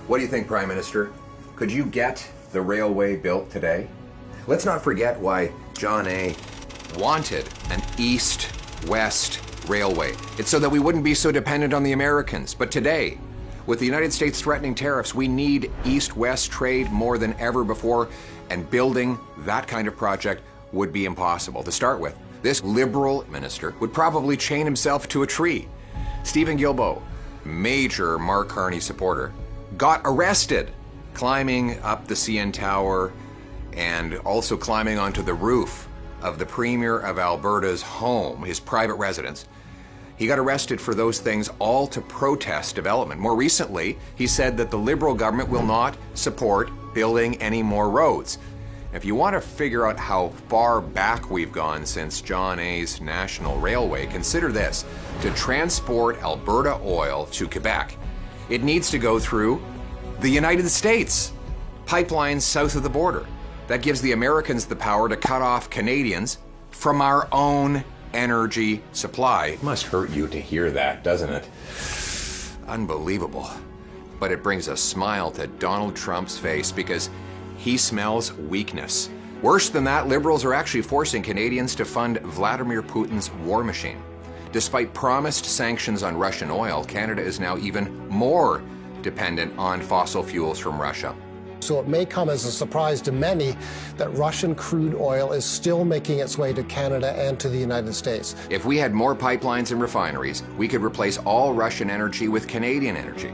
What do you think, Prime Minister? Could you get the railway built today? Let's not forget why John A. wanted an east-west railway. It's so that we wouldn't be so dependent on the Americans. But today, with the United States threatening tariffs, we need east-west trade more than ever before, and building that kind of project would be impossible. To start with, this Liberal minister would probably chain himself to a tree. Stephen Guilbeault, major Mark Carney supporter, got arrested climbing up the CN Tower and also climbing onto the roof of the Premier of Alberta's home, his private residence. He got arrested for those things, all to protest development. More recently, he said that the Liberal government will not support building any more roads. If you want to figure out how far back we've gone since John A.'s National Railway, consider this. To transport Alberta oil to Quebec, it needs to go through the United States, pipelines south of the border. That gives the Americans the power to cut off Canadians from our own energy supply. It must hurt you to hear that, doesn't it? Unbelievable. But it brings a smile to Donald Trump's face because he smells weakness. Worse than that, Liberals are actually forcing Canadians to fund Vladimir Putin's war machine. Despite promised sanctions on Russian oil, Canada is now even more dependent on fossil fuels from Russia. So it may come as a surprise to many that Russian crude oil is still making its way to Canada and to the United States. If we had more pipelines and refineries, we could replace all Russian energy with Canadian energy.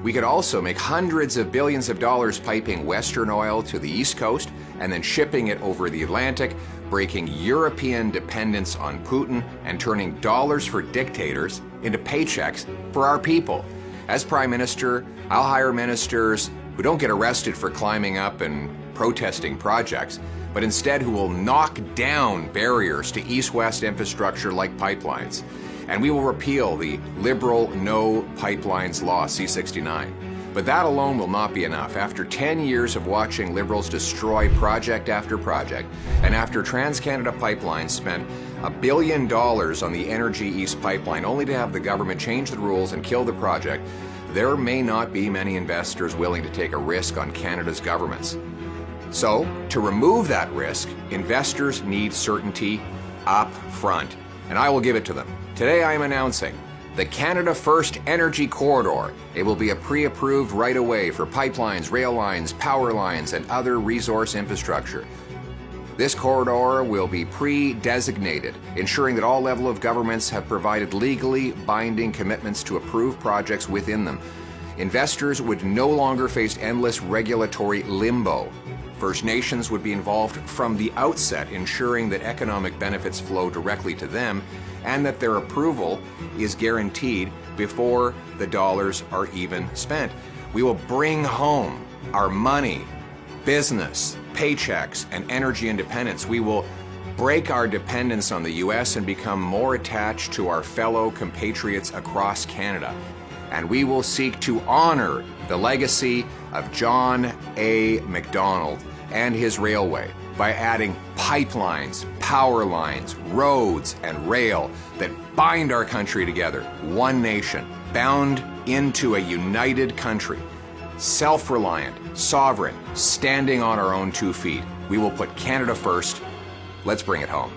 We could also make hundreds of billions of dollars piping Western oil to the East Coast and then shipping it over the Atlantic, breaking European dependence on Putin and turning dollars for dictators into paychecks for our people. As Prime Minister, I'll hire ministers who don't get arrested for climbing up and protesting projects, but instead who will knock down barriers to east-west infrastructure like pipelines. And we will repeal the Liberal No Pipelines Law, C-69. But that alone will not be enough. After 10 years of watching Liberals destroy project after project, and after TransCanada Pipeline spent $1 billion on the Energy East pipeline only to have the government change the rules and kill the project, there may not be many investors willing to take a risk on Canada's governments. So, to remove that risk, investors need certainty up front, and I will give it to them. Today I am announcing the Canada First Energy Corridor. It will be a pre-approved right-of-way for pipelines, rail lines, power lines, and other resource infrastructure. This corridor will be pre-designated, ensuring that all levels of governments have provided legally binding commitments to approve projects within them. Investors would no longer face endless regulatory limbo. First Nations would be involved from the outset, ensuring that economic benefits flow directly to them and that their approval is guaranteed before the dollars are even spent. We will bring home our money, business, paychecks, and energy independence. We will break our dependence on the U.S. and become more attached to our fellow compatriots across Canada. And we will seek to honor the legacy of John A. Macdonald and his railway by adding pipelines, power lines, roads, and rail that bind our country together. One nation, bound into a united country. Self-reliant, sovereign, standing on our own 2 feet. We will put Canada first. Let's bring it home.